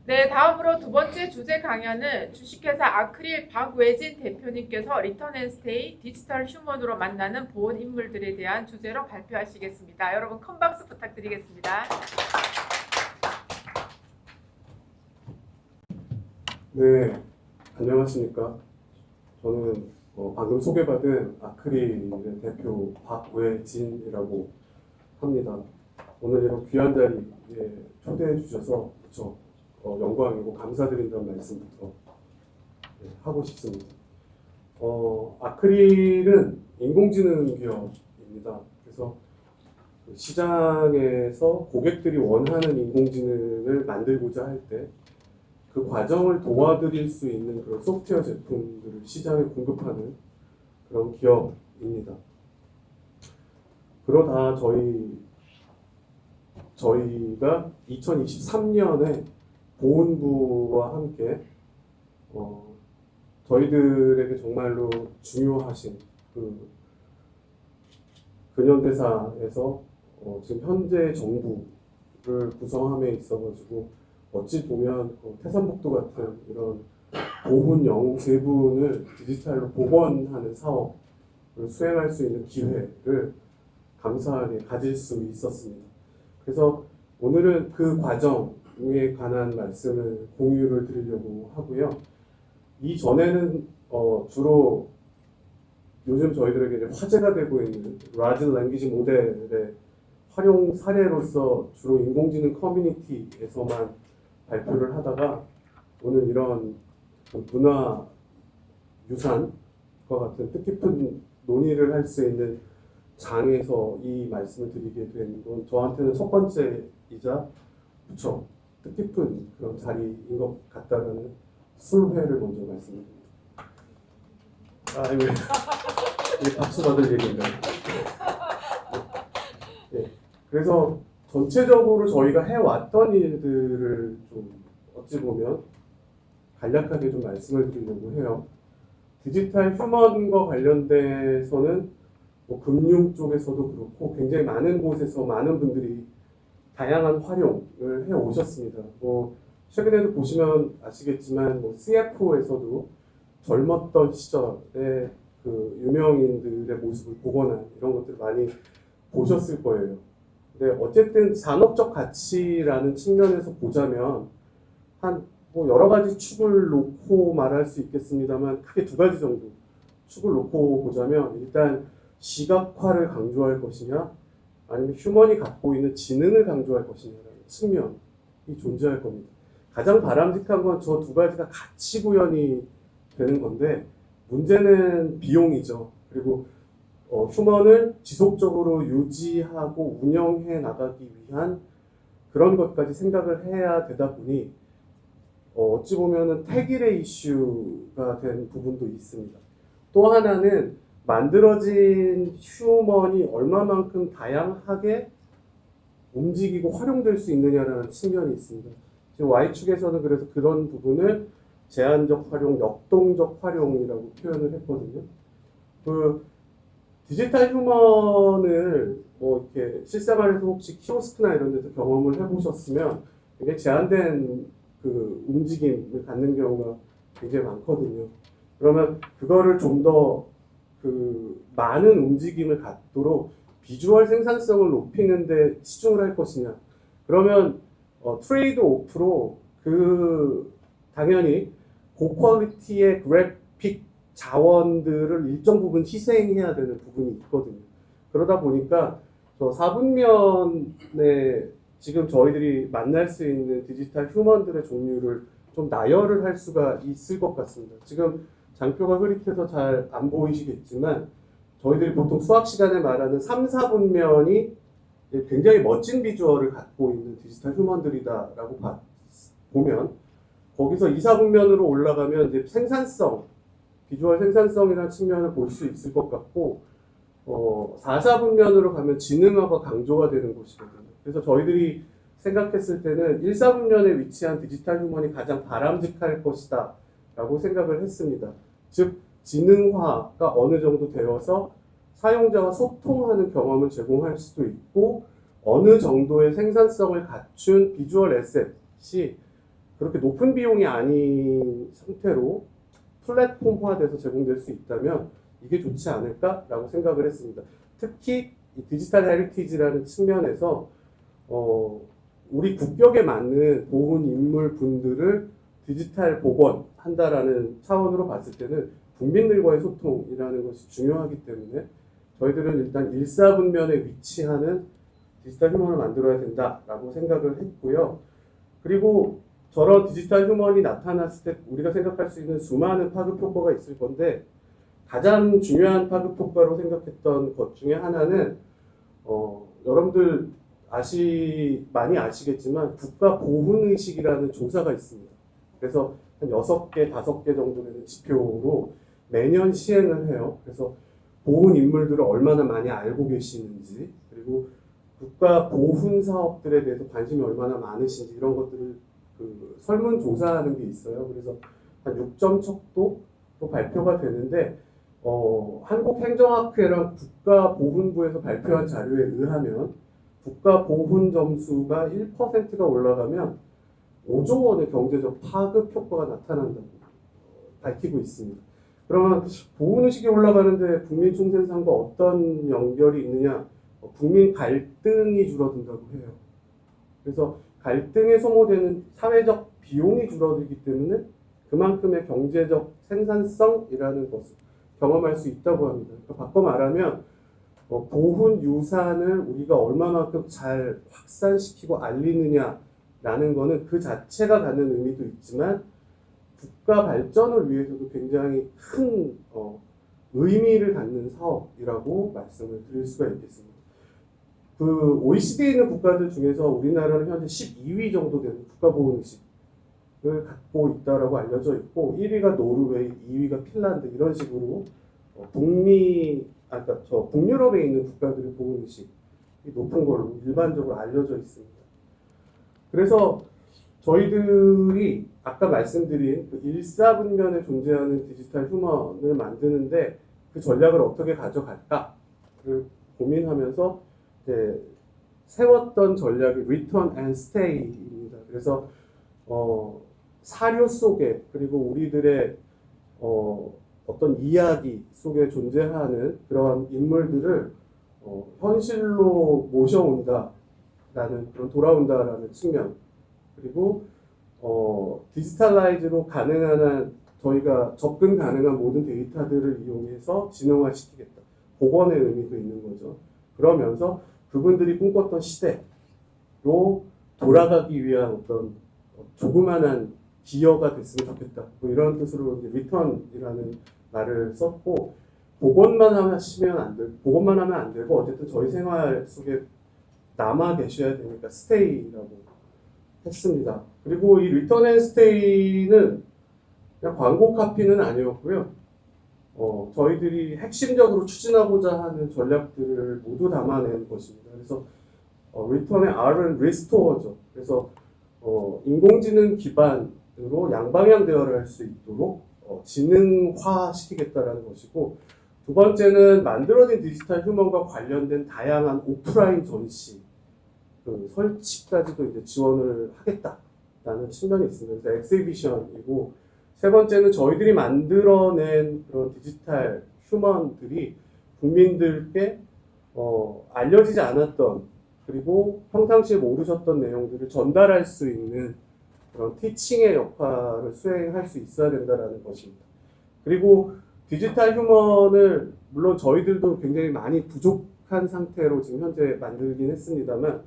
네, 다음으로 두 번째 주제 강연은 주식회사 아크릴 박외진 대표님께서 리턴 앤 스테이 디지털 휴먼으로 만나는 보온 인물들에 대한 주제로 발표하시겠습니다. 여러분 큰 박수 부탁드리겠습니다. 네, 안녕하십니까. 저는 방금 소개받은 아크릴의 대표 박외진이라고 합니다. 오늘 이런 귀한 자리에 초대해 주셔서 무척 영광이고 감사드린다는 말씀부터 하고 싶습니다. 아크릴은 인공지능 기업입니다. 그래서 시장에서 고객들이 원하는 인공지능을 만들고자 할 때 그 과정을 도와드릴 수 있는 그런 소프트웨어 제품들을 시장에 공급하는 그런 기업입니다. 그러다 저희가 2023년에 보훈부와 함께 저희들에게 정말로 중요하신 그 근현대사에서 지금 현재 정부를 구성함에 있어가지고 어찌 보면 태산북도 같은 이런 보훈 영웅 3분을 디지털로 복원하는 사업을 수행할 수 있는 기회를 감사하게 가질 수 있었습니다. 그래서 오늘은 그 과정에 관한 말씀을 공유를 드리려고 하고요. 이전에는 주로 요즘 저희들에게 이제 화제가 되고 있는 라지 랭귀지 모델의 활용 사례로서 주로 인공지능 커뮤니티에서만 발표를 하다가 오늘 이런 문화 유산과 같은 뜻깊은 논의를 할 수 있는 장에서 이 말씀을 드리게 된 건 저한테는 첫 번째이자 무척 뜻깊은 그런 자리인 것 같다는 술회를 먼저 말씀드립니다. 이게 박수 받을 얘기인가요? 네. 그래서 전체적으로 저희가 해왔던 일들을 좀 어찌 보면 간략하게 좀 말씀을 드리려고 해요. 디지털 휴먼과 관련돼서는 뭐 금융 쪽에서도 그렇고 굉장히 많은 곳에서 많은 분들이 다양한 활용을 해 오셨습니다. 뭐 최근에도 보시면 아시겠지만 뭐 CFO에서도 젊었던 시절에 그 유명인들의 모습을 복원한 이런 것들 많이 보셨을 거예요. 네, 어쨌든 산업적 가치라는 측면에서 보자면 뭐 여러 가지 축을 놓고 말할 수 있겠습니다만 크게 두 가지 정도 축을 놓고 보자면 일단 시각화를 강조할 것이냐 아니면 휴먼이 갖고 있는 지능을 강조할 것이냐라는 측면이 존재할 겁니다. 가장 바람직한 건 저 두 가지가 같이 구현이 되는 건데 문제는 비용이죠. 그리고 휴먼을 지속적으로 유지하고 운영해 나가기 위한 그런 것까지 생각을 해야 되다 보니 어찌 보면은 태길의 이슈가 된 부분도 있습니다. 또 하나는 만들어진 휴먼이 얼마만큼 다양하게 움직이고 활용될 수 있느냐라는 측면이 있습니다. 지금 Y축에서는 그래서 그런 부분을 제한적 활용, 역동적 활용이라고 표현을 했거든요. 그 디지털 휴먼을 뭐 이렇게 실생활에서 혹시 키오스크나 이런 데서 경험을 해보셨으면 되게 제한된 그 움직임을 갖는 경우가 굉장히 많거든요. 그러면 그거를 좀 더 그 많은 움직임을 갖도록 비주얼 생산성을 높이는데 치중을 할 것이냐. 그러면 트레이드 오프로 당연히 고퀄리티의 그래픽 자원들을 일정 부분 희생해야 되는 부분이 있거든요. 그러다 보니까 저 4분면에 지금 저희들이 만날 수 있는 디지털 휴먼들의 종류를 좀 나열을 할 수가 있을 것 같습니다. 지금 장표가 흐릿해서 잘 안 보이시겠지만 저희들이 보통 수학 시간에 말하는 3, 4분면이 굉장히 멋진 비주얼을 갖고 있는 디지털 휴먼들이다라고 보면 거기서 2, 4분면으로 올라가면 이제 생산성, 비주얼 생산성이라는 측면을 볼 수 있을 것 같고 4, 4분면으로 가면 지능화가 강조가 되는 것이거든요. 그래서 저희들이 생각했을 때는 1, 4분면에 위치한 디지털 휴먼이 가장 바람직할 것이다 라고 생각을 했습니다. 즉 지능화가 어느 정도 되어서 사용자와 소통하는 경험을 제공할 수도 있고 어느 정도의 생산성을 갖춘 비주얼 에셋이 그렇게 높은 비용이 아닌 상태로 플랫폼화돼서 제공될 수 있다면 이게 좋지 않을까라고 생각을 했습니다. 특히 이 디지털 헤리티지라는 측면에서 우리 국격에 맞는 보훈 인물 분들을 디지털 복원한다라는 차원으로 봤을 때는 국민들과의 소통이라는 것이 중요하기 때문에 저희들은 일단 일사분면에 위치하는 디지털 휴먼을 만들어야 된다라고 생각을 했고요. 그리고 저런 디지털 휴먼이 나타났을 때 우리가 생각할 수 있는 수많은 파급 효과가 있을 건데 가장 중요한 파급 효과로 생각했던 것 중에 하나는 여러분들 많이 아시겠지만 국가 보훈 의식이라는 조사가 있습니다. 그래서 한 6개, 5개 정도 되는 지표로 매년 시행을 해요. 그래서 보훈 인물들을 얼마나 많이 알고 계시는지, 그리고 국가 보훈 사업들에 대해서 관심이 얼마나 많으신지 이런 것들을 설문조사하는 게 있어요. 그래서 한 6점 척도 발표가 되는데 한국행정학회랑 국가보훈부에서 발표한 자료에 의하면 국가보훈 점수가 1%가 올라가면 5조 원의 경제적 파급 효과가 나타난다고 밝히고 있습니다. 그러면 보훈의식이 올라가는데 국민총생상과 어떤 연결이 있느냐? 국민 갈등이 줄어든다고 해요. 그래서 갈등에 소모되는 사회적 비용이 줄어들기 때문에 그만큼의 경제적 생산성이라는 것을 경험할 수 있다고 합니다. 그러니까 바꿔 말하면 보훈 유산을 우리가 얼마만큼 잘 확산시키고 알리느냐라는 것은 그 자체가 갖는 의미도 있지만 국가 발전을 위해서도 굉장히 큰 의미를 갖는 사업이라고 말씀을 드릴 수가 있겠습니다. 그 OECD에 있는 국가들 중에서 우리나라는 현재 12위 정도 되는 국가보훈의식을 갖고 있다라고 알려져 있고 1위가 노르웨이, 2위가 핀란드 이런 식으로 북유럽에 있는 국가들의 보훈의식이 높은 걸로 일반적으로 알려져 있습니다. 그래서 저희들이 아까 말씀드린 그 일사분면에 존재하는 디지털 휴먼을 만드는데 그 전략을 어떻게 가져갈까를 고민하면서 이제 세웠던 전략이 Return and Stay입니다. 그래서 사료 속에 그리고 우리들의 어떤 이야기 속에 존재하는 그런 인물들을 현실로 모셔온다라는 그런 돌아온다라는 측면 그리고 디지털라이즈로 가능한 한 저희가 접근 가능한 모든 데이터들을 이용해서 진흥화시키겠다. 복원의 의미도 있는 거죠. 그러면서 그분들이 꿈꿨던 시대로 돌아가기 위한 어떤 조그만한 기여가 됐으면 좋겠다. 뭐 이런 뜻으로 리턴이라는 말을 썼고 복원만 하면 안 되고 어쨌든 저희 생활 속에 남아 계셔야 되니까 스테이라고 했습니다. 그리고 이 리턴 앤 스테이는 그냥 광고 카피는 아니었고요. 저희들이 핵심적으로 추진하고자 하는 전략들을 모두 담아낸 것입니다. 그래서 리턴의 R은 리스토어죠. 그래서 인공지능 기반으로 양방향 대화를 할 수 있도록 지능화시키겠다라는 것이고 두 번째는 만들어진 디지털 휴먼과 관련된 다양한 오프라인 전시 설치까지도 이제 지원을 하겠다라는 측면이 있습니다. 그래서 엑시비션이고 세 번째는 저희들이 만들어낸 그런 디지털 휴먼들이 국민들께 알려지지 않았던 그리고 평상시에 모르셨던 내용들을 전달할 수 있는 그런 티칭의 역할을 수행할 수 있어야 된다는 것입니다. 그리고 디지털 휴먼을 물론 저희들도 굉장히 많이 부족한 상태로 지금 현재 만들긴 했습니다만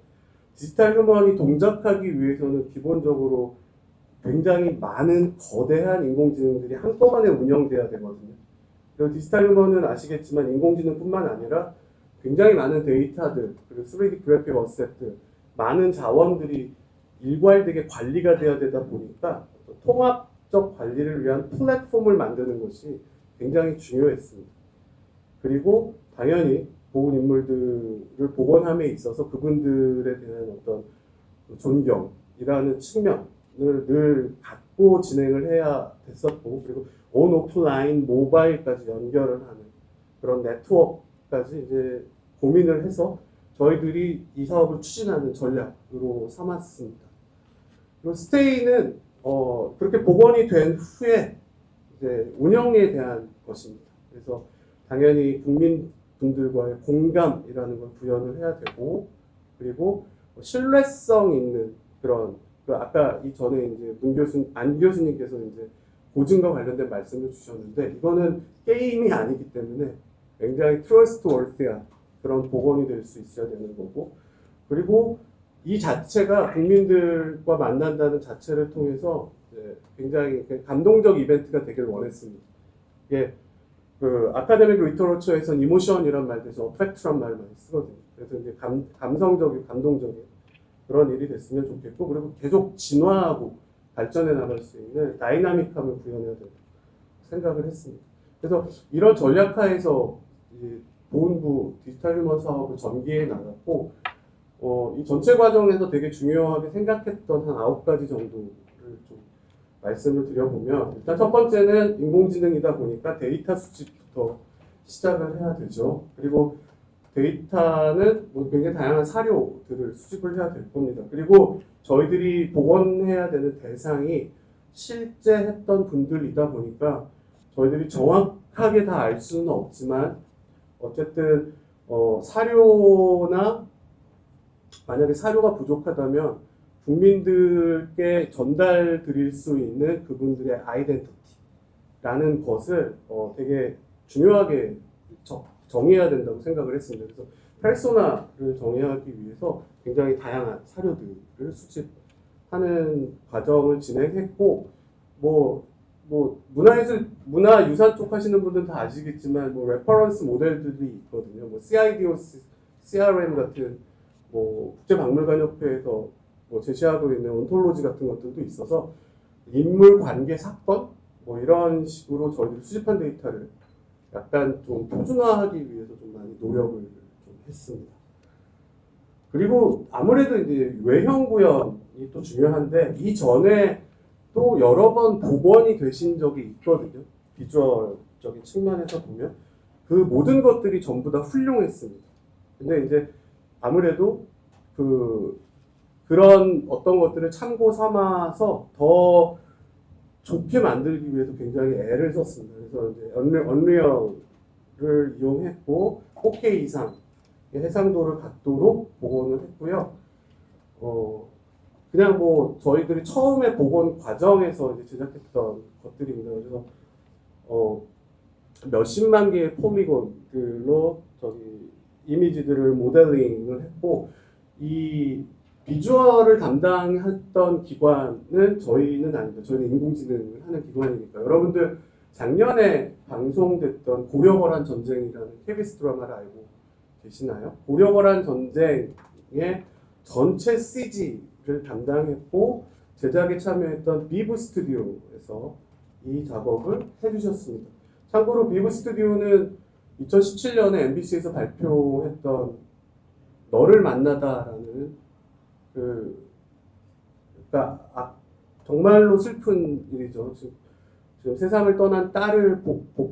디지털 휴먼이 동작하기 위해서는 기본적으로 굉장히 많은 거대한 인공지능들이 한꺼번에 운영돼야 되거든요. 그리고 디지털 휴먼은 아시겠지만 인공지능뿐만 아니라 굉장히 많은 데이터들, 그리고 3D 그래픽 어셋들, 많은 자원들이 일괄되게 관리가 돼야 되다 보니까 통합적 관리를 위한 플랫폼을 만드는 것이 굉장히 중요했습니다. 그리고 당연히 보훈 인물들을 복원함에 있어서 그분들에 대한 어떤 존경이라는 측면을 늘 갖고 진행을 해야 됐었고 그리고 온 오프라인 모바일까지 연결을 하는 그런 네트워크까지 이제 고민을 해서 저희들이 이 사업을 추진하는 전략으로 삼았습니다. 그리고 스테이는 그렇게 복원이 된 후에 이제 운영에 대한 것입니다. 그래서 당연히 국민분들과의 공감이라는 걸 구현을 해야 되고, 그리고 신뢰성 있는 그런, 아까 이전에 이제 안 교수님께서 이제 고증과 관련된 말씀을 주셨는데, 이거는 게임이 아니기 때문에 굉장히 트러스트워스한 그런 복원이 될 수 있어야 되는 거고, 그리고 이 자체가 국민들과 만난다는 자체를 통해서 굉장히 감동적 이벤트가 되길 원했습니다. 이게 그 아카데믹 리터러처에서는 이모션이란 말 대신 어펙트란 말을 많이 쓰거든요. 그래서 이제 감성적인, 감동적인 그런 일이 됐으면 좋겠고, 그리고 계속 진화하고 발전해 나갈 수 있는 다이나믹함을 구현해야 된다고 생각을 했습니다. 그래서 이런 전략하에서 보훈부 디지털 휴먼 사업을 전개해 나갔고, 이 전체 과정에서 되게 중요하게 생각했던 한 9가지 정도를 좀 말씀을 드려보면, 일단 첫 번째는 인공지능이다 보니까 데이터 수집부터 시작을 해야 되죠. 그리고 데이터는 뭐 굉장히 다양한 사료들을 수집을 해야 될 겁니다. 그리고 저희들이 복원해야 되는 대상이 실제 했던 분들이다 보니까 저희들이 정확하게 다 알 수는 없지만, 어쨌든 사료나 만약에 사료가 부족하다면 국민들께 전달 드릴 수 있는 그분들의 아이덴티티라는 것을 되게 중요하게 정해야 된다고 생각을 했습니다. 그래서 페르소나를 정의하기 위해서 굉장히 다양한 사료들을 수집하는 과정을 진행했고, 문화유산 쪽 하시는 분들은 다 아시겠지만, 레퍼런스 모델들이 있거든요. CIDOC, CRM 같은 국제박물관협회에서 제시하고 있는 온톨로지 같은 것들도 있어서 인물 관계 사건 이런 식으로 저희들이 수집한 데이터를 약간 좀 표준화하기 위해서 좀 많이 노력을 좀 했습니다. 그리고 아무래도 이제 외형 구현이 또 중요한데, 이전에 또 여러 번 복원이 되신 적이 있거든요. 비주얼적인 측면에서 보면 그 모든 것들이 전부 다 훌륭했습니다. 근데 이제 아무래도 그런 어떤 것들을 참고 삼아서 더 좋게 만들기 위해서 굉장히 애를 썼습니다. 그래서 이제 언리얼을 이용했고 4K 이상 해상도를 갖도록 복원을 했고요. 그냥 저희들이 처음에 복원 과정에서 이제 제작했던 것들입니다. 그래서 몇십만 개의 폴리곤들로 이미지들을 모델링을 했고, 이 비주얼을 담당했던 기관은 저희는 아닙니다. 저희는 인공지능을 하는 기관이니까. 여러분들 작년에 방송됐던 고려거란 전쟁이라는 KBS 드라마를 알고 계시나요? 고려거란 전쟁의 전체 CG를 담당했고 제작에 참여했던 비브 스튜디오에서 이 작업을 해주셨습니다. 참고로 비브 스튜디오는 2017년에 MBC에서 발표했던 너를 만나다라는 정말로 슬픈 일이죠. 지금 세상을 떠난 딸을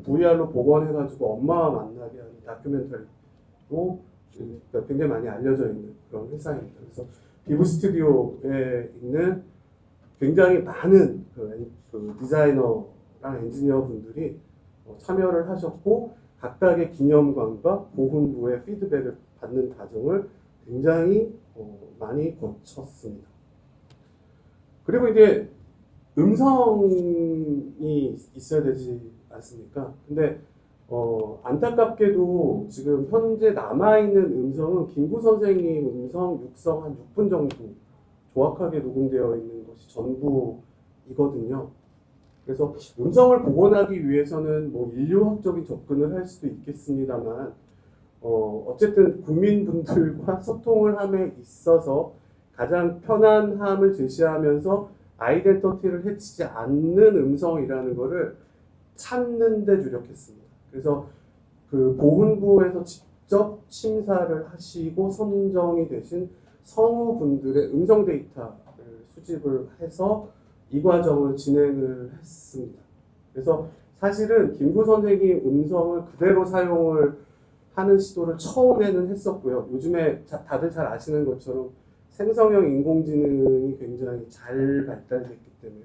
VR로 복원해가지고 엄마와 만나게 하는 다큐멘터리로 굉장히 많이 알려져 있는 그런 회사입니다. 그래서 비브 스튜디오에 있는 굉장히 많은 디자이너랑 엔지니어 분들이 참여를 하셨고, 각각의 기념관과 보훈부의 피드백을 받는 과정을 굉장히 많이 거쳤습니다. 그리고 이제 음성이 있어야 되지 않습니까? 근데 안타깝게도 지금 현재 남아있는 음성은 김구 선생님 음성 6성 한 6분 정도 조악하게 녹음되어 있는 것이 전부이거든요. 그래서 음성을 복원하기 위해서는 인류학적인 접근을 할 수도 있겠습니다만, 어쨌든 국민분들과 소통을 함에 있어서 가장 편안함을 제시하면서 아이덴티티를 해치지 않는 음성이라는 것을 찾는 데 주력했습니다. 그래서 그 보훈부에서 직접 심사를 하시고 선정이 되신 성우분들의 음성 데이터를 수집을 해서 이 과정을 진행을 했습니다. 그래서 사실은 김구 선생님 음성을 그대로 사용을 하는 시도를 처음에는 했었고요. 요즘에 다들 잘 아시는 것처럼 생성형 인공지능이 굉장히 잘 발달됐기 때문에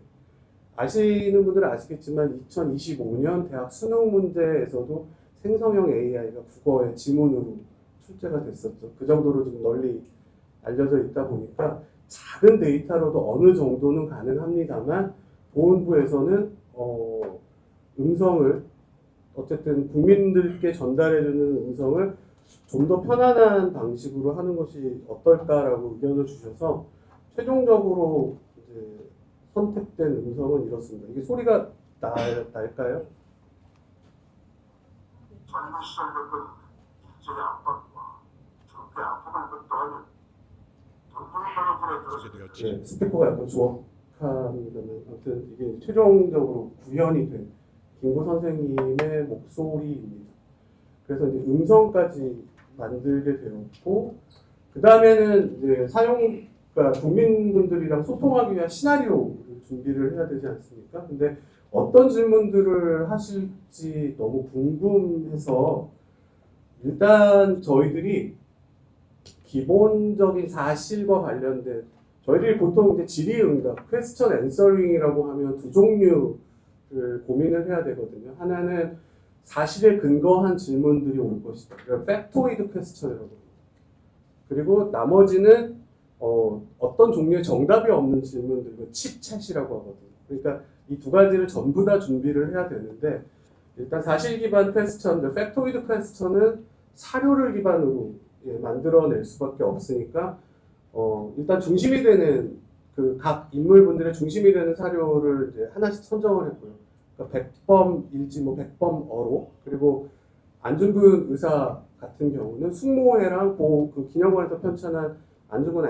아시는 분들은 아시겠지만 2025년 대학 수능 문제에서도 생성형 AI가 국어의 지문으로 출제가 됐었죠. 그 정도로 좀 널리 알려져 있다 보니까 작은 데이터로도 어느 정도는 가능합니다만 보훈부에서는 음성을 어쨌든 국민들께 전달해주는 음성을 좀 더 편안한 방식으로 하는 것이 어떨까라고 의견을 주셔서 최종적으로 이제 선택된 음성은 이렇습니다. 이게 소리가 날까요? 젊은 시절 겪은 일제의 압박과 적의 아픔을 극도하는 눈물을 보내들었습니다. 네, 스피커가 약간 주억합니다만 아무튼 이게 최종적으로 구현이 된 김구 선생님의 목소리입니다. 그래서 이제 음성까지 만들게 되었고 그 다음에는 이제 그러니까 국민분들이랑 소통하기 위한 시나리오를 준비를 해야 되지 않습니까? 근데 어떤 질문들을 하실지 너무 궁금해서 일단 저희들이 기본적인 사실과 관련된 저희들이 보통 이제 질의응답, 퀘스천 앤서링이라고 하면 두 종류를 고민을 해야 되거든요. 하나는 사실에 근거한 질문들이 올 것이다. 그러니까 팩토이드 퀘스천이라고 합니다. 그리고 나머지는 어떤 종류의 정답이 없는 질문들, 칩챗이라고 하거든요. 그러니까 이 두 가지를 전부 다 준비를 해야 되는데 일단 사실 기반 퀘스천, 팩토이드 퀘스천은 사료를 기반으로 만들어낼 수밖에 없으니까 일단 중심이 되는 그 각 인물분들의 중심이 되는 사료를 이제 하나씩 선정을 했고요. 그러니까 100범일지 뭐 100범어로 그리고 안중근 의사 같은 경우는 숙모회랑 그 기념관에서 편찬한 안중근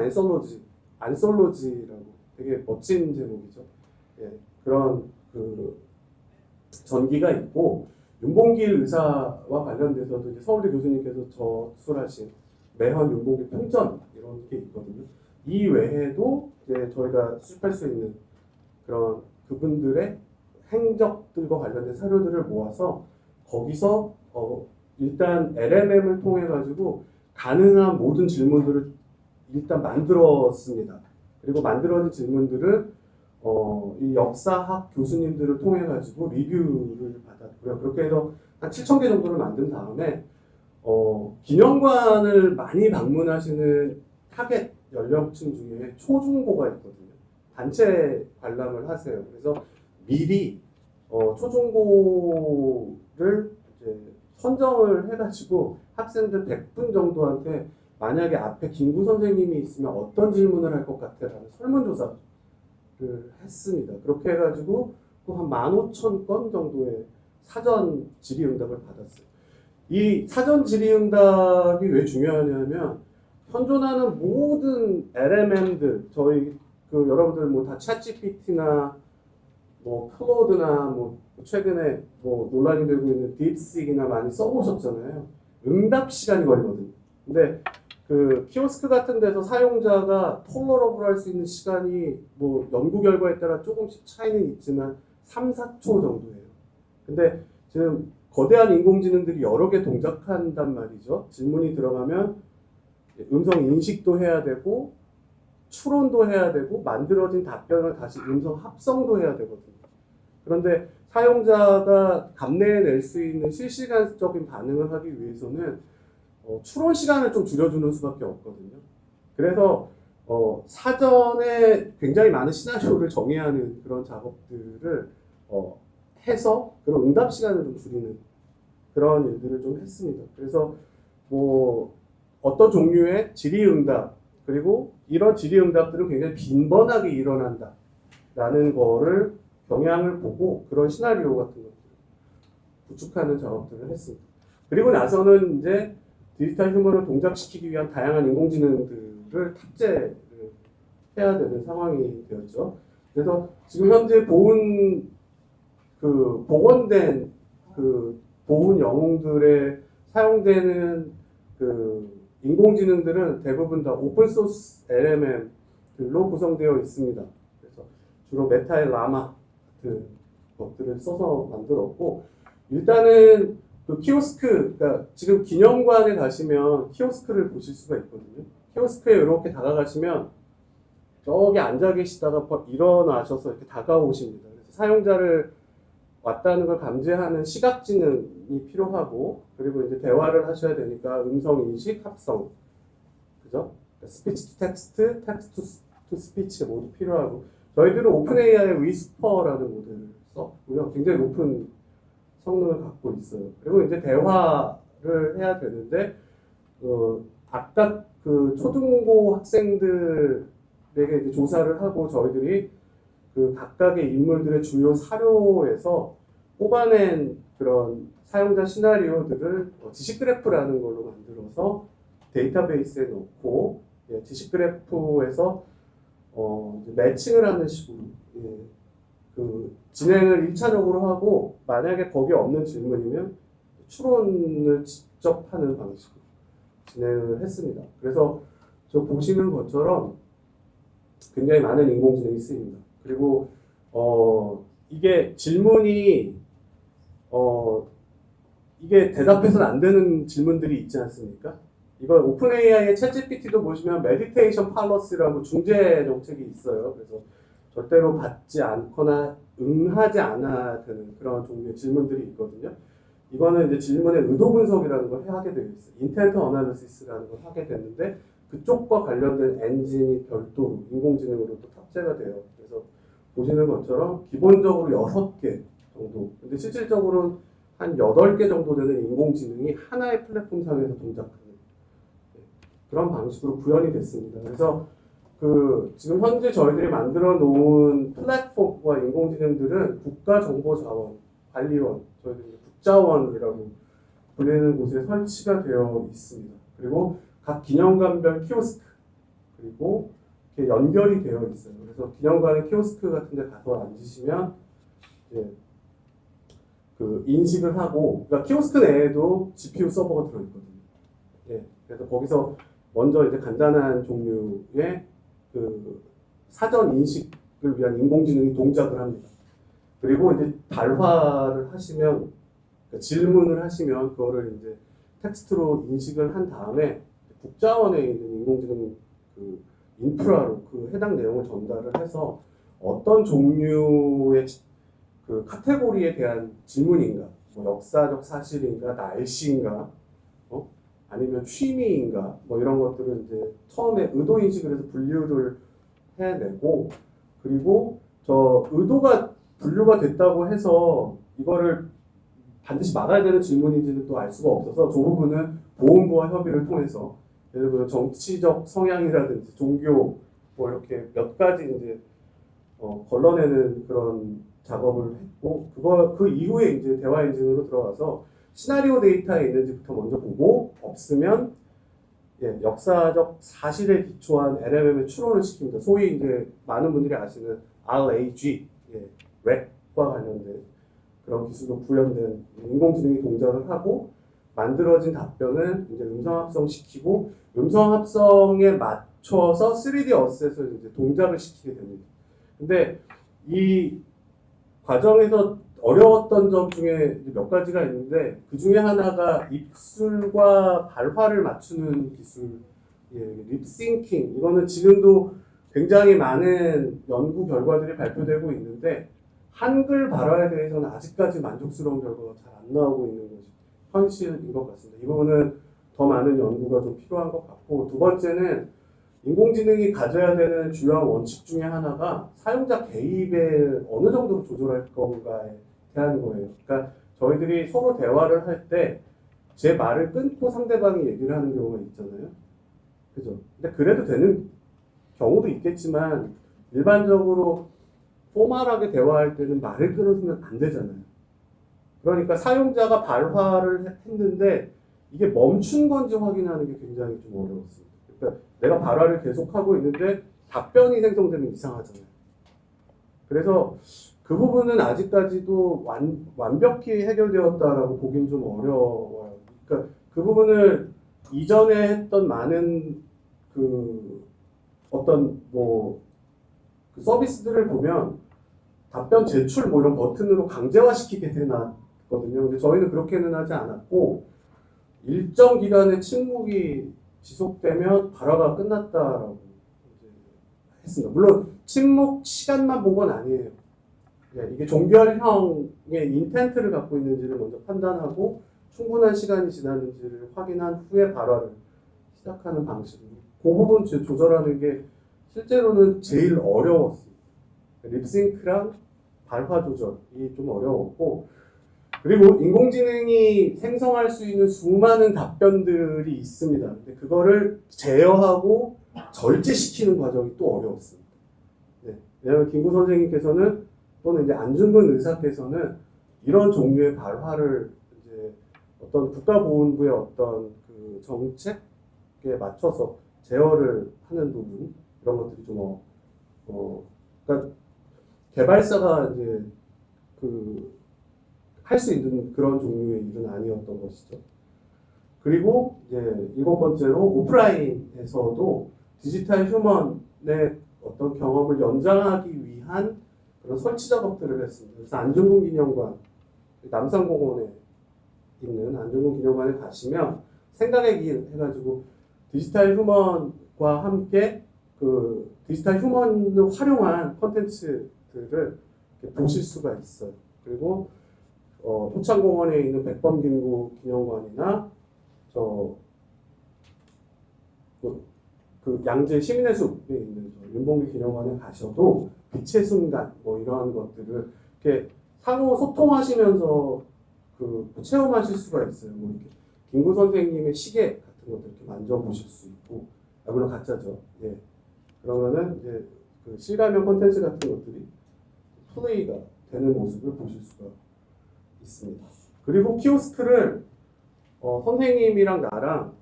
안솔로지라고 되게 멋진 제목이죠. 예, 그런 그 전기가 있고 윤봉길 의사와 관련돼서도 이제 서울대 교수님께서 저술하신 매헌 윤봉길 편전 이런 게 있거든요. 이 외에도 이제 저희가 수집할 수 있는 그런 그분들의 행적들과 관련된 사료들을 모아서 거기서 일단 LMM을 통해 가지고 가능한 모든 질문들을 일단 만들었습니다. 그리고 만들어진 질문들은 이 역사학 교수님들을 통해 가지고 리뷰를 받았고요. 그렇게 해서 한 7,000개 정도를 만든 다음에 기념관을 많이 방문하시는 타겟 연령층 중에 초중고가 있거든요. 단체 관람을 하세요. 그래서 미리 초중고를 이제 선정을 해가지고 학생들 100분 정도한테 만약에 앞에 김구 선생님이 있으면 어떤 질문을 할 것 같아라는 설문조사를 했습니다. 그렇게 해가지고 한 15,000건 정도의 사전 질의응답을 받았어요. 이 사전 질의응답이 왜 중요하냐면 현존하는 모든 LMM들 저희 여러분들 뭐 다 챗GPT나 뭐 클로드나 뭐 최근에 뭐 논란이 되고 있는 딥식이나 많이 써보셨잖아요. 응답 시간이 걸리거든요. 근데 그 키오스크 같은 데서 사용자가 톨러러블 할 수 있는 시간이 뭐 연구 결과에 따라 조금씩 차이는 있지만 3, 4초 정도예요. 근데 지금 거대한 인공지능들이 여러 개 동작한단 말이죠. 질문이 들어가면 음성 인식도 해야 되고 추론도 해야 되고 만들어진 답변을 다시 음성 합성도 해야 되거든요. 그런데 사용자가 감내해낼 수 있는 실시간적인 반응을 하기 위해서는 추론 시간을 좀 줄여주는 수밖에 없거든요. 그래서 사전에 굉장히 많은 시나리오를 정해야 하는 그런 작업들을 해서 그런 응답 시간을 좀 줄이는 그런 일들을 좀 했습니다. 그래서 뭐 어떤 종류의 질의응답 그리고 이런 질의응답들은 굉장히 빈번하게 일어난다라는 거를 경향을 보고 그런 시나리오 같은 것들을 구축하는 작업들을 했습니다. 그리고 나서는 이제 디지털 휴머를 동작시키기 위한 다양한 인공지능들을 탑재를 해야 되는 상황이 되었죠. 그래서 지금 현재 복원된 보훈 영웅들에 사용되는 인공지능들은 대부분 다 오픈소스 LMM들로 구성되어 있습니다. 그래서 주로 메타의 라마 같은 것들을 써서 만들었고 일단은 키오스크, 그러니까 지금 기념관에 가시면 키오스크를 보실 수가 있거든요. 키오스크에 이렇게 다가가시면 저기 앉아 계시다가 일어나셔서 이렇게 다가오십니다. 그래서 사용자를 왔다는 걸 감지하는 시각지능이 필요하고, 그리고 이제 대화를 하셔야 되니까 음성 인식, 합성, 그죠? 스피치 투 텍스트, 텍스트 투 스피치 모두 필요하고, 저희들은 오픈 AI의 위스퍼라는 모델을 썼고요. 굉장히 높은 성능을 갖고 있어요. 그리고 이제 대화를 해야 되는데, 아까 그 초중고 학생들에게 이제 조사를 하고 저희들이 그 각각의 인물들의 주요 사료에서 뽑아낸 그런 사용자 시나리오들을 지식 그래프라는 걸로 만들어서 데이터베이스에 넣고, 지식 그래프에서 이제 매칭을 하는 식으로 그 진행을 1차적으로 하고, 만약에 거기에 없는 질문이면 추론을 직접 하는 방식으로 진행을 했습니다. 그래서 저 보시는 것처럼 굉장히 많은 인공지능이 쓰입니다. 그리고 이게 질문이 이게 대답해서는 안 되는 질문들이 있지 않습니까? 이거 오픈 AI의 챗GPT도 보시면 메디테이션 팔러시라고 중재 정책이 있어요. 그래서 절대로 받지 않거나 응하지 않아야 되는 그런 종류의 질문들이 있거든요. 이거는 이제 질문의 의도 분석이라는 걸 하게 되어 있어요. 인텐트 어널리시스라는 걸 하게 됐는데, 그쪽과 관련된 엔진이 별도로 인공지능으로 또 탑재가 돼요. 그래서 보시는 것처럼 기본적으로 6개 정도, 근데 실질적으로는 한 8개 정도 되는 인공지능이 하나의 플랫폼 상에서 동작하는 그런 방식으로 구현이 됐습니다. 그래서 그 지금 현재 저희들이 만들어 놓은 플랫폼과 인공지능들은 국가정보자원관리원, 저희들이 국자원이라고 불리는 곳에 설치가 되어 있습니다. 그리고 각 기념관별 키오스크, 그리고 이렇게 연결이 되어 있어요. 그래서 기념관의 키오스크 같은 데 가서 앉으시면 이제 그 인식을 하고, 그러니까 키오스크 내에도 GPU 서버가 들어있거든요. 그래서 거기서 먼저 이제 간단한 종류의 그 사전 인식을 위한 인공지능이 동작을 합니다. 그리고 이제 발화를 하시면, 그러니까 질문을 하시면 그거를 이제 텍스트로 인식을 한 다음에 국자원에 있는 인공지능 그 인프라로 그 해당 내용을 전달을 해서 어떤 종류의 그 카테고리에 대한 질문인가, 뭐 역사적 사실인가, 날씨인가, 아니면 취미인가, 뭐 이런 것들을 이제 처음에 의도 인식을 해서 분류를 해내고, 그리고 저 의도가 분류가 됐다고 해서 이거를 반드시 막아야 되는 질문인지는 또 알 수가 없어서, 저 부분은 보훈부와 협의를 통해서 예를 들어 정치적 성향이라든지 종교 뭐 이렇게 몇 가지 이제 걸러내는 그런 작업을 했고, 그 이후에 이제 대화 엔진으로 들어가서 시나리오 데이터에 있는지부터 먼저 보고, 없으면 역사적 사실에 기초한 LLM에 추론을 시킵니다. 소위 이제 많은 분들이 아시는 RAG, 랩과 관련된 그런 기술로 구현된 인공지능이 동작을 하고, 만들어진 답변은 이제 음성 합성시키고, 음성 합성에 맞춰서 3D 어셋을 이제 동작을 시키게 됩니다. 근데 이 과정에서 어려웠던 점 중에 몇 가지가 있는데, 그 중에 하나가 입술과 발화를 맞추는 기술, 립싱킹. 이거는 지금도 굉장히 많은 연구 결과들이 발표되고 있는데, 한글 발화에 대해서는 아직까지 만족스러운 결과가 잘 안 나오고 있는 것이 현실인 것 같습니다. 이 부분은 더 많은 연구가 좀 필요한 것 같고, 두 번째는 인공지능이 가져야 되는 주요한 원칙 중에 하나가 사용자 개입을 어느 정도로 조절할 건가에 대한 거예요. 그러니까 저희들이 서로 대화를 할 때 제 말을 끊고 상대방이 얘기를 하는 경우가 있잖아요. 그죠? 근데 그래도 되는 경우도 있겠지만, 일반적으로 포멀하게 대화할 때는 말을 끊으면 안 되잖아요. 그러니까 사용자가 발화를 했는데 이게 멈춘 건지 확인하는 게 굉장히 좀 어려웠습니다. 그러니까 내가 발화를 계속하고 있는데 답변이 생성되면 이상하잖아요. 그래서 그 부분은 아직까지도 완벽히 해결되었다라고 보긴 좀 어려워요. 그러니까 그 부분을 이전에 했던 많은 그 어떤 뭐 그 서비스들을 보면 답변 제출 뭐 이런 버튼으로 강제화시키게 해놨거든요. 근데 저희는 그렇게는 하지 않았고, 일정 기간의 침묵이 지속되면 발화가 끝났다라고 이제 했습니다. 물론 침묵 시간만 본 건 아니에요. 이게 종결형의 인텐트를 갖고 있는지를 먼저 판단하고 충분한 시간이 지났는지를 확인한 후에 발화를 시작하는 방식으로 그 부분 조절하는 게 실제로는 제일 어려웠어요. 립싱크랑 발화 조절이 좀 어려웠고 그리고 인공지능이 생성할 수 있는 수많은 답변들이 있습니다. 근데 그거를 제어하고 절제시키는 과정이 또 어려웠습니다. 네. 왜냐하면 김구 선생님께서는 또는 이제 안중근 의사께서는 이런 종류의 발화를 이제 어떤 국가보훈부의 어떤 그 정책에 맞춰서 제어를 하는 부분 이런 것들이 좀 그러니까 개발사가 이제 그 할 수 있는 그런 종류의 일은 아니었던 것이죠. 그리고 이제 일곱 번째로 오프라인에서도 디지털 휴먼의 어떤 경험을 연장하기 위한 그런 설치 작업들을 했습니다. 그래서 안중근 기념관, 남산공원에 있는 안중근 기념관에 가시면 생각의 길 해가지고 디지털 휴먼과 함께 그 디지털 휴먼을 활용한 콘텐츠들을 보실 수가 있어요. 그리고 효창공원에 있는 백범김구 기념관이나 그 양재 시민의 숲에 있는 윤봉길 기념관에 가셔도 빛의 순간 뭐 이러한 것들을 이렇게 상호 소통하시면서 그 체험하실 수가 있어요. 뭐 이렇게 김구 선생님의 시계 같은 것들 이렇게 만져보실 수 있고, 물론 가짜죠. 예. 그러면은 이제 그 실감형 콘텐츠 같은 것들이 플레이가 되는 모습을 보실 수가 있습니다. 그리고 키오스크를 선생님이랑 나랑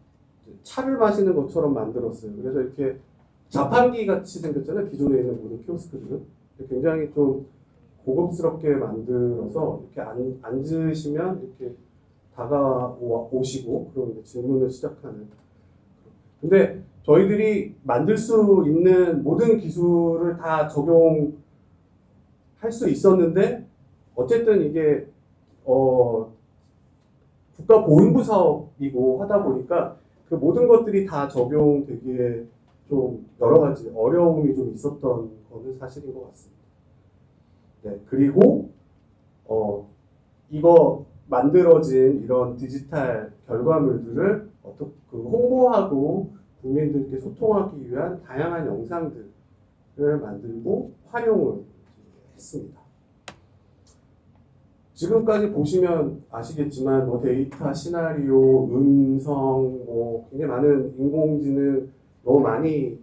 차를 마시는 것처럼 만들었어요. 그래서 이렇게 자판기 같이 생겼잖아요. 기존에 있는 모든 키오스크들은 굉장히 좀 고급스럽게 만들어서 이렇게 앉으시면 이렇게 다가오시고 그럼 이제 질문을 시작하는. 근데 저희들이 만들 수 있는 모든 기술을 다 적용할 수 있었는데 어쨌든 이게 국가보훈부 사업이고 하다 보니까 그 모든 것들이 다 적용되기에 좀 여러 가지 어려움이 좀 있었던 거는 사실인 것 같습니다. 네, 그리고 이거 만들어진 이런 디지털 결과물들을 어떻게 홍보하고 국민들께 소통하기 위한 다양한 영상들을 만들고 활용을 했습니다. 지금까지 보시면 아시겠지만 뭐 데이터, 시나리오, 음성, 뭐 굉장히 많은 인공지능 너무 많이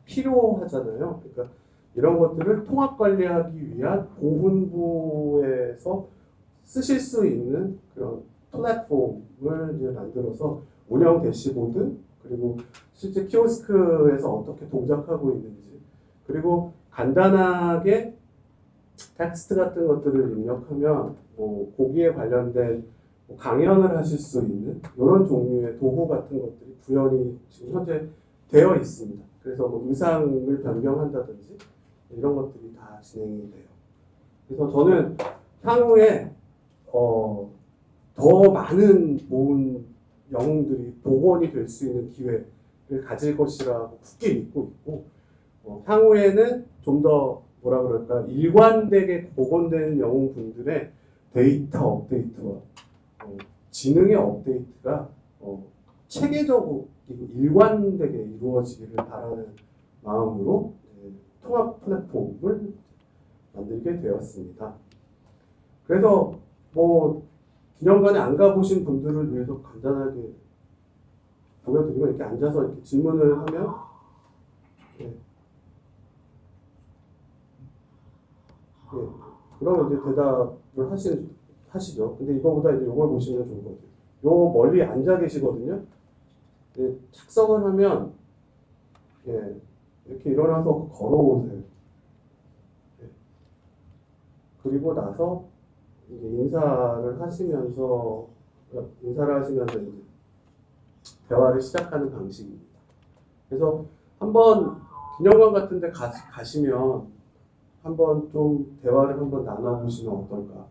필요하잖아요. 그러니까 이런 것들을 통합 관리하기 위한 보훈부에서 쓰실 수 있는 그런 플랫폼을 이제 만들어서 운영 대시보드 그리고 실제 키오스크에서 어떻게 동작하고 있는지 그리고 간단하게 텍스트 같은 것들을 입력하면 뭐 거기에 관련된 뭐 강연을 하실 수 있는 이런 종류의 도구 같은 것들이 구현이 지금 현재 되어 있습니다. 그래서 뭐 의상을 변경한다든지 이런 것들이 다 진행이 돼요. 그래서 저는 향후에 더 많은 모은 영웅들이 복원이 될 수 있는 기회를 가질 것이라고 굳게 믿고 있고 향후에는 좀 더 뭐라 그럴까 일관되게 복원된 영웅분들의 데이터 업데이트와 지능의 업데이트가 체계적으로 일관되게 이루어지기를 바라는 마음으로 통합 플랫폼을 만들게 되었습니다. 그래서 뭐 기념관에 안 가보신 분들을 위해서 간단하게 보여드리면 이렇게 앉아서 이렇게 질문을 하면 그러면 이제 대답을 하시죠. 근데 이거보다 이제 이걸 보시면 좋은 것 같아요. 요 멀리 앉아 계시거든요. 착석을 하면 이렇게 일어나서 걸어오세요. 그리고 나서 이제 인사를 하시면서 이제 대화를 시작하는 방식입니다. 그래서 한번 기념관 같은 데 가시면 한번 좀 대화를 한번 나눠보시면 어떨까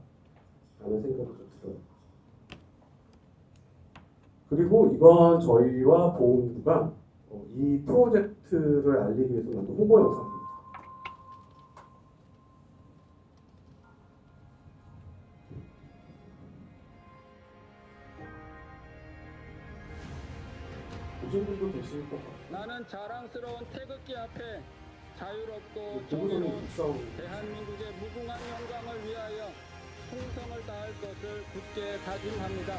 라는 생각이 좀 들어요. 그리고 이건 저희와 보훈부가 이 프로젝트를 알리기 위해서 만든 홍보 영상입니다. 계실 것 같아요. 나는 자랑스러운 태극기 앞에 자유롭고 공부는 정의로운 특성 대한민국의 무궁한 영광을 위하여 충성을 다할 것을 굳게 다짐합니다.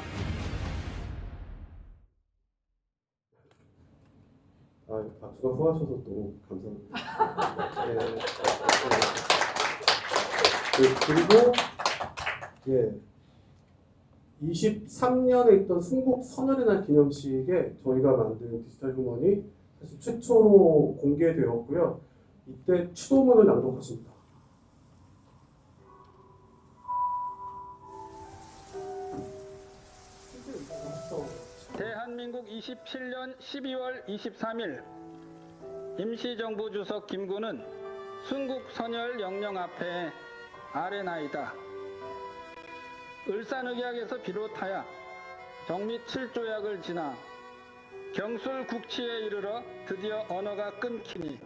박수가 후하셔서 너무 감사합니다. 네. 그리고 예, 23년에 있던 순국 선열의 날 기념식에 저희가 만든 디지털 휴먼이 사실 최초로 공개되었고요. 이때 추도문을 낭독하십니다. 대한민국 27년 12월 23일 임시정부 주석 김구는 순국선열 영령 앞에 아뢰나이다. 을산의학에서 비롯하여 정미 7조약을 지나 경술국치에 이르러 드디어 언어가 끊기니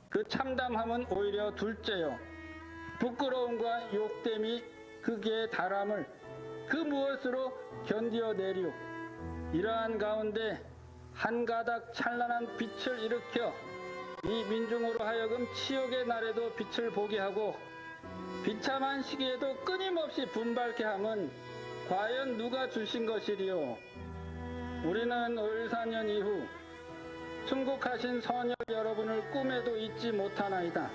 그 참담함은 오히려 둘째요. 부끄러움과 욕됨이 흑의 다람을 그 무엇으로 견디어내리오. 이러한 가운데 한 가닥 찬란한 빛을 일으켜 이 민중으로 하여금 치욕의 날에도 빛을 보게 하고 비참한 시기에도 끊임없이 분발케 함은 과연 누가 주신 것이리요. 우리는 을사년 이후 순국하신 선열 여러분을 꿈에도 잊지 못하나이다.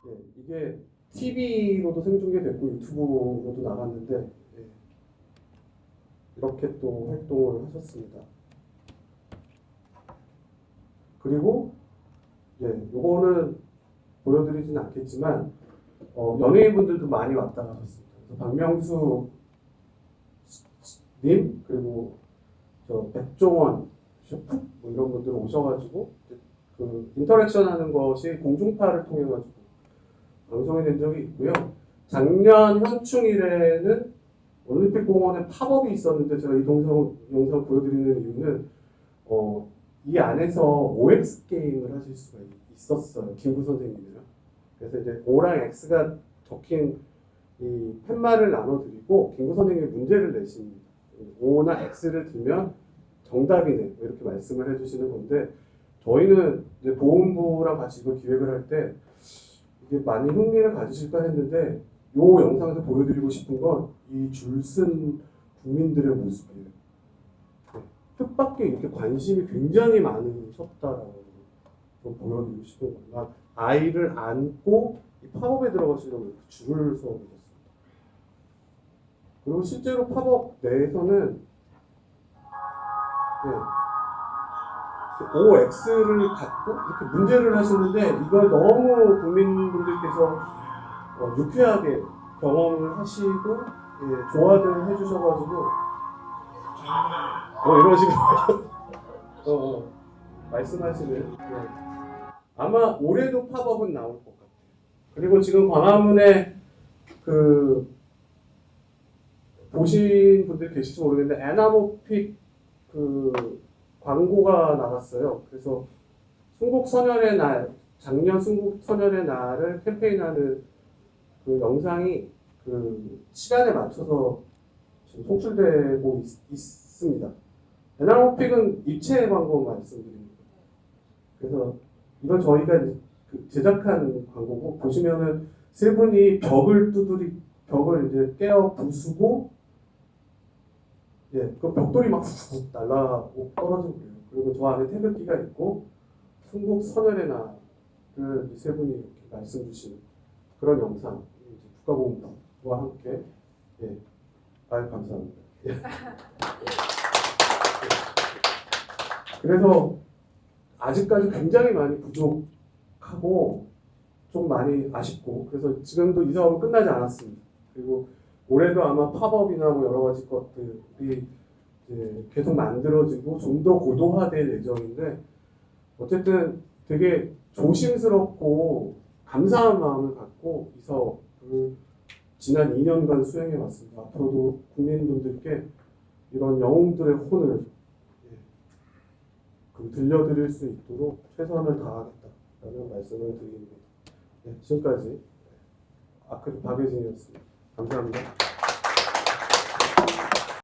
네, 이게 TV로도 생중계됐고 유튜브로도 나갔는데 예, 이렇게 또 활동을 하셨습니다. 그리고 예, 요거는 보여드리진 않겠지만 연예인분들도 많이 왔다 가셨습니다. 그래서 박명수 님 그리고 저 백종원 셰프 뭐 이런 분들 오셔가지고 그 인터랙션하는 것이 공중파를 통해 가지고 방송이 된 적이 있고요. 작년 현충일에는 올림픽공원에 팝업이 있었는데 제가 이 영상 보여드리는 이유는 이 안에서 OX 게임을 하실 수가 있었어요. 김구 선생님이요. 그래서 이제 O랑 X가 적힌 이 팻말을 나눠드리고 김구 선생님이 문제를 내십니다. O나 X를 들면 정답이네 이렇게 말씀을 해주시는 건데 저희는 이제 보훈부랑 같이 이걸 기획을 할 때 이게 많이 흥미를 가지실까 했는데 이 영상에서 보여드리고 싶은 건 이 줄쓴 국민들의 모습이에요. 네. 뜻밖의 이렇게 관심이 굉장히 많으셨다라고 좀 보여드리고 싶은 거예요. 그러니까 아이를 안고 이 팝업에 들어가시려고 이렇게 줄을 서 계셨습니다. 그리고 실제로 팝업 내에서는 네. OX를 갖고 이렇게 문제를 하시는데 이걸 너무 국민분들께서 유쾌하게 경험을 하시고 예, 좋아들 해주셔가지고 이런 식으로 말씀하시는 예. 아마 올해도 팝업은 나올 것 같아요. 그리고 지금 광화문에 그 보신 분들 계실지 모르겠는데 에나모픽 그 광고가 나갔어요. 그래서 순국선열의 날, 작년 순국선열의 날을 캠페인하는 그 영상이 그 시간에 맞춰서 지금 송출되고 있습니다. 에나모픽은 입체 광고 말씀드립니다. 그래서 이건 저희가 그 제작한 광고고 보시면은 세 분이 벽을 이제 깨어 부수고 예, 그 벽돌이 막 훅 날라오고 떨어지고 그래요. 그리고 저 안에 태극기가 있고 순국 선열의 날을 세 분이 이렇게 말씀 주신 그런 영상 국가보훈부와 함께 예, 감사합니다. 예. 그래서 아직까지 굉장히 많이 부족하고 좀 많이 아쉽고 그래서 지금도 이 사업은 끝나지 않았습니다. 그리고 올해도 아마 팝업이나 뭐 여러 가지 것들이 이제 계속 만들어지고 좀 더 고도화될 예정인데 어쨌든 되게 조심스럽고 감사한 마음을 갖고 이 사업을 지난 2년간 수행해 왔습니다. 앞으로도 국민분들께 이런 영웅들의 혼을 들려드릴 수 있도록 최선을 다하겠다라는 말씀을 드립니다. 네, 지금까지 아크릴 박예진이었습니다. 감사합니다.